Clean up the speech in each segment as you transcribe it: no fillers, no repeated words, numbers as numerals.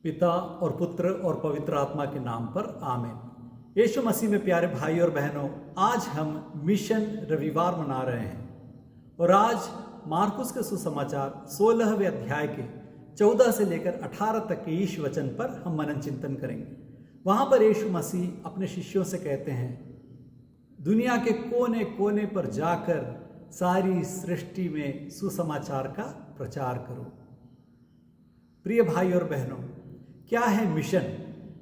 पिता और पुत्र और पवित्र आत्मा के नाम पर आमीन। यीशु मसीह में प्यारे भाई और बहनों, आज हम मिशन रविवार मना रहे हैं और आज मार्कुस के सुसमाचार 16वें अध्याय के 14 से लेकर 18 तक के ईश वचन पर हम मनन चिंतन करेंगे। वहां पर यीशु मसीह अपने शिष्यों से कहते हैं, दुनिया के कोने कोने पर जाकर सारी सृष्टि में सुसमाचार का प्रचार करो। प्रिय भाई और बहनों, क्या है मिशन?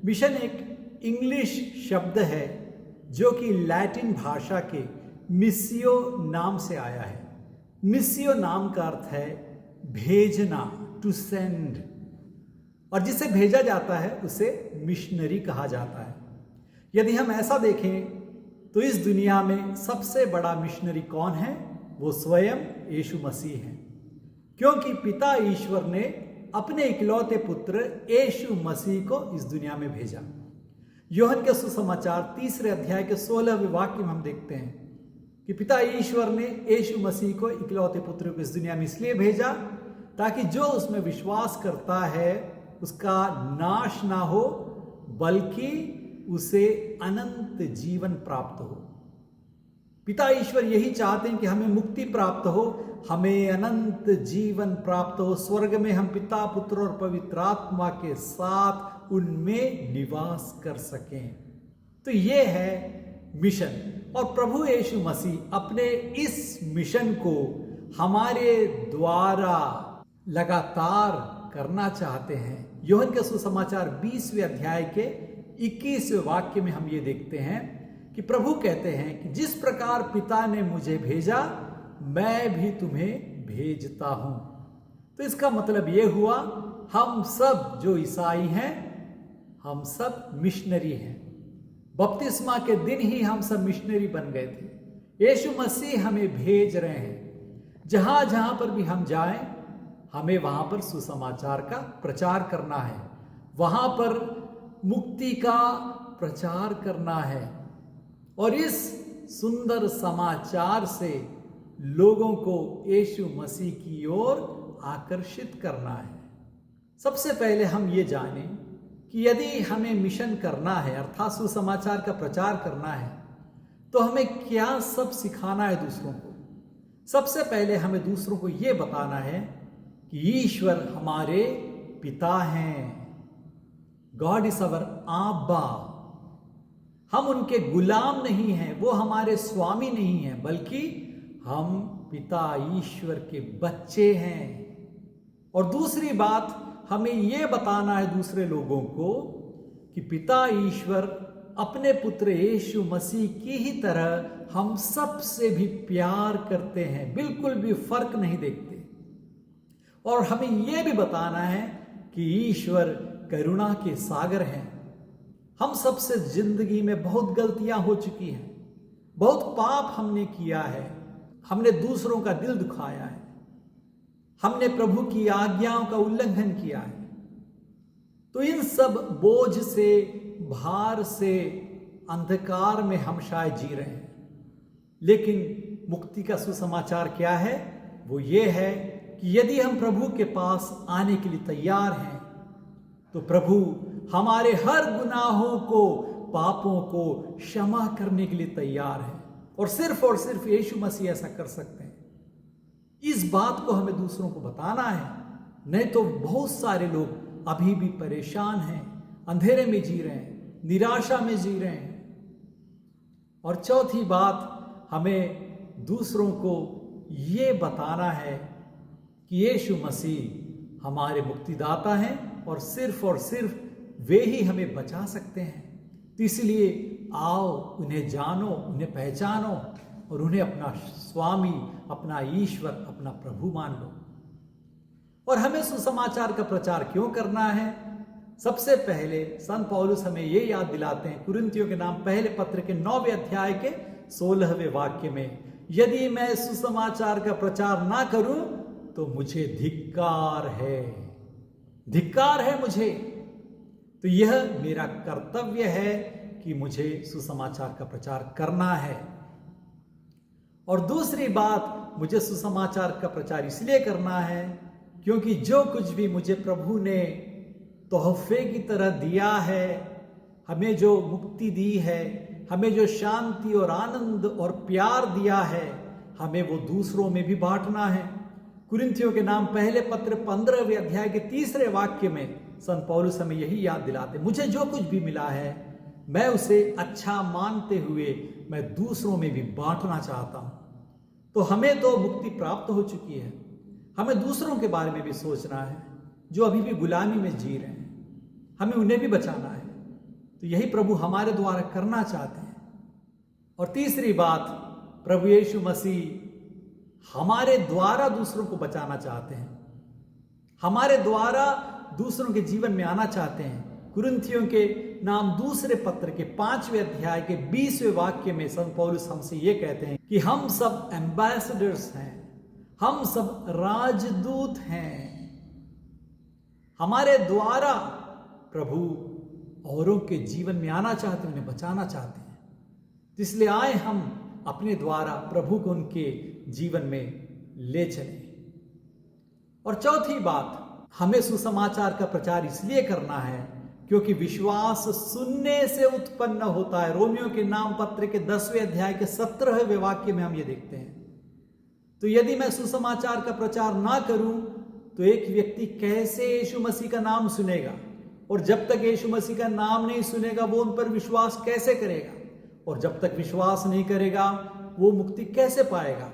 मिशन एक इंग्लिश शब्द है जो कि लैटिन भाषा के मिसियो नाम से आया है। मिसियो नाम का अर्थ है भेजना, टू सेंड, और जिसे भेजा जाता है उसे मिशनरी कहा जाता है। यदि हम ऐसा देखें तो इस दुनिया में सबसे बड़ा मिशनरी कौन है? वो स्वयं यीशु मसीह है, क्योंकि पिता ईश्वर ने अपने इकलौते पुत्र यीशु मसीह को इस दुनिया में भेजा। यूहन्ना के सुसमाचार 3 अध्याय के 16वें वाक्य में हम देखते हैं कि पिता ईश्वर ने यीशु मसीह को इकलौते पुत्र को इस दुनिया में इसलिए भेजा ताकि जो उसमें विश्वास करता है उसका नाश ना हो, बल्कि उसे अनंत जीवन प्राप्त हो। पिता ईश्वर यही चाहते हैं कि हमें मुक्ति प्राप्त हो, हमें अनंत जीवन प्राप्त हो, स्वर्ग में हम पिता, पुत्र और पवित्र आत्मा के साथ उनमें निवास कर सकें। तो ये है मिशन, और प्रभु यीशु मसीह अपने इस मिशन को हमारे द्वारा लगातार करना चाहते हैं। यूहन्ना के सुसमाचार 20वें अध्याय के 21वें वाक्य में हम ये देखते हैं कि प्रभु कहते हैं कि जिस प्रकार पिता ने मुझे भेजा, मैं भी तुम्हें भेजता हूं। तो इसका मतलब यह हुआ, हम सब जो ईसाई हैं, हम सब मिशनरी हैं। बपतिस्मा के दिन ही हम सब मिशनरी बन गए थे। यीशु मसीह हमें भेज रहे हैं। जहां जहां पर भी हम जाएं, हमें वहां पर सुसमाचार का प्रचार करना है, वहां पर मुक्ति का प्रचार करना है, और इस सुंदर समाचार से लोगों को यीशु मसीह की ओर आकर्षित करना है। सबसे पहले हम ये जानें कि यदि हमें मिशन करना है, अर्थात सुसमाचार का प्रचार करना है, तो हमें क्या सब सिखाना है दूसरों को। सबसे पहले हमें दूसरों को ये बताना है कि ईश्वर हमारे पिता हैं। गॉड इज अवर आबा। हम उनके गुलाम नहीं हैं, वो हमारे स्वामी नहीं हैं, बल्कि हम पिता ईश्वर के बच्चे हैं। और दूसरी बात, हमें यह बताना है दूसरे लोगों को कि पिता ईश्वर अपने पुत्र यीशु मसीह की ही तरह हम सब से भी प्यार करते हैं, बिल्कुल भी फर्क नहीं देखते। और हमें यह भी बताना है कि ईश्वर करुणा के सागर हैं। हम सबसे जिंदगी में बहुत गलतियां हो चुकी हैं, बहुत पाप हमने किया है, हमने दूसरों का दिल दुखाया है, हमने प्रभु की आज्ञाओं का उल्लंघन किया है। तो इन सब बोझ से, भार से, अंधकार में हम शायद जी रहे हैं। लेकिन मुक्ति का सुसमाचार क्या है? वो ये है कि यदि हम प्रभु के पास आने के लिए तैयार हैं, तो प्रभु हमारे हर गुनाहों को, पापों को क्षमा करने के लिए तैयार है, और सिर्फ यीशु मसीह ऐसा कर सकते हैं। इस बात को हमें दूसरों को बताना है, नहीं तो बहुत सारे लोग अभी भी परेशान हैं, अंधेरे में जी रहे हैं, निराशा में जी रहे हैं। और चौथी बात, हमें दूसरों को ये बताना है कि यीशु मसीह हमारे मुक्तिदाता हैं, और सिर्फ वे ही हमें बचा सकते हैं। तो इसलिए आओ, उन्हें जानो, उन्हें पहचानो, और उन्हें अपना स्वामी, अपना ईश्वर, अपना प्रभु मान लो। और हमें सुसमाचार का प्रचार क्यों करना है? सबसे पहले संत पौलुस हमें ये याद दिलाते हैं कुरिन्थियों के नाम पहले पत्र के 9वें अध्याय के 16वें वाक्य में, यदि मैं सुसमाचार का प्रचार ना करूं तो मुझे धिक्कार है, धिक्कार है मुझे। तो यह मेरा कर्तव्य है कि मुझे सुसमाचार का प्रचार करना है। और दूसरी बात, मुझे सुसमाचार का प्रचार इसलिए करना है क्योंकि जो कुछ भी मुझे प्रभु ने तोहफे की तरह दिया है, हमें जो मुक्ति दी है, हमें जो शांति और आनंद और प्यार दिया है, हमें वो दूसरों में भी बांटना है। कुरिन्थियों के नाम पहले पत्र 15वें अध्याय के 3 वाक्य में संत पौलुस हमें यही याद दिलाते, मुझे जो कुछ भी मिला है मैं उसे अच्छा मानते हुए मैं दूसरों में भी बांटना चाहता हूं। तो हमें तो मुक्ति प्राप्त हो चुकी है, हमें दूसरों के बारे में भी सोचना है जो अभी भी गुलामी में जी रहे हैं, हमें उन्हें भी बचाना है। तो यही प्रभु हमारे द्वारा करना चाहते हैं। और तीसरी बात, प्रभु यीशु मसीह हमारे द्वारा दूसरों को बचाना चाहते हैं, हमारे द्वारा दूसरों के जीवन में आना चाहते हैं। कुरिन्थियों के नाम दूसरे पत्र के 5वें अध्याय के 20वें वाक्य में संत पौलुस हमसे ये कहते हैं कि हम सब एम्बेसडर्स हैं, हम सब राजदूत हैं। हमारे द्वारा प्रभु औरों के जीवन में आना चाहते हैं, उन्हें बचाना चाहते हैं। इसलिए आए हम अपने द्वारा प्रभु को उनके जीवन में ले चलें। और चौथी बात, हमें सुसमाचार का प्रचार इसलिए करना है क्योंकि विश्वास सुनने से उत्पन्न होता है। रोमियो के नाम पत्र के 10वें अध्याय के 17वें वाक्य में हम ये देखते हैं। तो यदि मैं सुसमाचार का प्रचार ना करूं तो एक व्यक्ति कैसे यीशु मसीह का नाम सुनेगा, और जब तक यीशु मसीह का नाम नहीं सुनेगा वो उन पर विश्वास कैसे करेगा, और जब तक विश्वास नहीं करेगा वो मुक्ति कैसे पाएगा।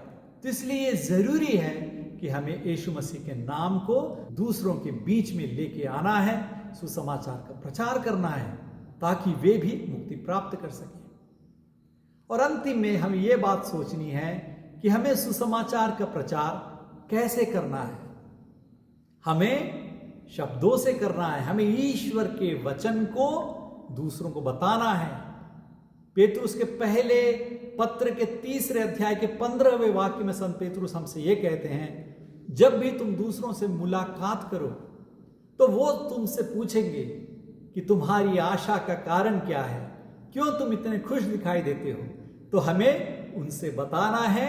तो इसलिए ये जरूरी है कि हमें यीशु मसीह के नाम को दूसरों के बीच में लेके आना है, सुसमाचार का प्रचार करना है ताकि वे भी मुक्ति प्राप्त कर सकें। और अंतिम में हमें ये बात सोचनी है कि हमें सुसमाचार का प्रचार कैसे करना है। हमें शब्दों से करना है, हमें ईश्वर के वचन को दूसरों को बताना है। पेतरुस के पहले पत्र के 3 अध्याय के 15वें वाक्य में संत पेतरुस हमसे ये कहते हैं, जब भी तुम दूसरों से मुलाकात करो तो वो तुमसे पूछेंगे कि तुम्हारी आशा का कारण क्या है, क्यों तुम इतने खुश दिखाई देते हो। तो हमें उनसे बताना है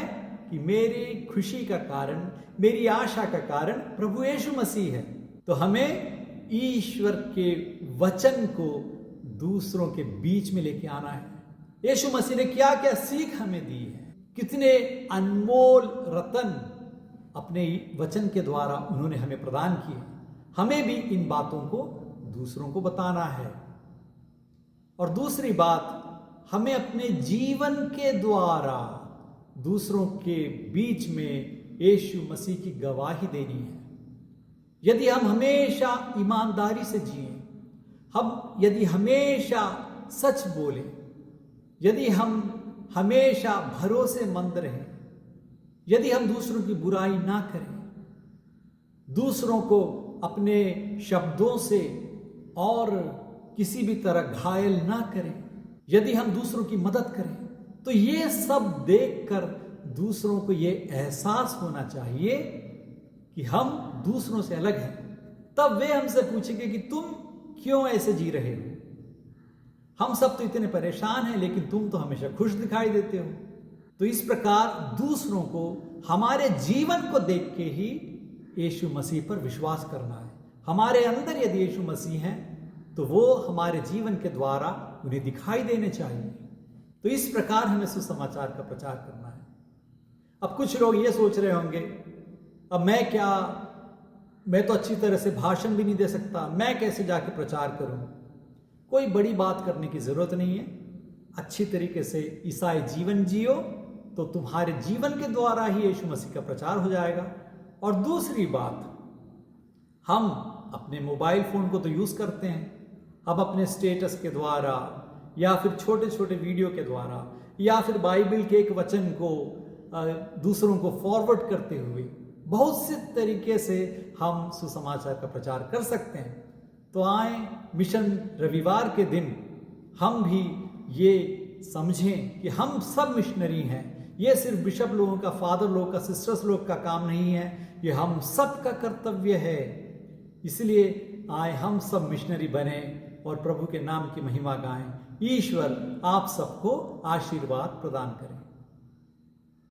कि मेरी खुशी का कारण, मेरी आशा का कारण प्रभु यीशु मसीह है। तो हमें ईश्वर के वचन को दूसरों के बीच में लेके आना है। यीशु मसीह ने क्या क्या सीख हमें दी है, कितने अनमोल रतन अपने वचन के द्वारा उन्होंने हमें प्रदान किए। हमें भी इन बातों को दूसरों को बताना है। और दूसरी बात, हमें अपने जीवन के द्वारा दूसरों के बीच में यीशु मसीह की गवाही देनी है। यदि हम हमेशा ईमानदारी से जिएं, हम यदि हमेशा सच बोलें, यदि हम हमेशा भरोसेमंद रहें, यदि हम दूसरों की बुराई ना करें, दूसरों को अपने शब्दों से और किसी भी तरह घायल ना करें, यदि हम दूसरों की मदद करें, तो ये सब देखकर दूसरों को ये एहसास होना चाहिए कि हम दूसरों से अलग हैं। तब वे हमसे पूछेंगे कि तुम क्यों ऐसे जी रहे हो, हम सब तो इतने परेशान हैं लेकिन तुम तो हमेशा खुश दिखाई देते हो। तो इस प्रकार दूसरों को हमारे जीवन को देख के ही यीशु मसीह पर विश्वास करना है। हमारे अंदर यदि यीशु मसीह हैं तो वो हमारे जीवन के द्वारा उन्हें दिखाई देने चाहिए। तो इस प्रकार हमें सुसमाचार का प्रचार करना है। अब कुछ लोग ये सोच रहे होंगे, अब मैं तो अच्छी तरह से भाषण भी नहीं दे सकता, मैं कैसे जाके प्रचार करूं। कोई बड़ी बात करने की जरूरत नहीं है। अच्छी तरीके से ईसाई जीवन जियो तो तुम्हारे जीवन के द्वारा ही यीशु मसीह का प्रचार हो जाएगा। और दूसरी बात, हम अपने मोबाइल फोन को तो यूज करते हैं, अब अपने स्टेटस के द्वारा या फिर छोटे छोटे वीडियो के द्वारा या फिर बाइबल के एक वचन को दूसरों को फॉरवर्ड करते हुए बहुत से तरीके से हम सुसमाचार का प्रचार कर सकते हैं। तो आए मिशन रविवार के दिन हम भी ये समझें कि हम सब मिशनरी हैं। ये सिर्फ बिशप लोगों का, फादर लोग का, सिस्टर्स लोग का काम नहीं है, ये हम सब का कर्तव्य है। इसलिए आए हम सब मिशनरी बने और प्रभु के नाम की महिमा गाएं। ईश्वर आप सबको आशीर्वाद प्रदान करें।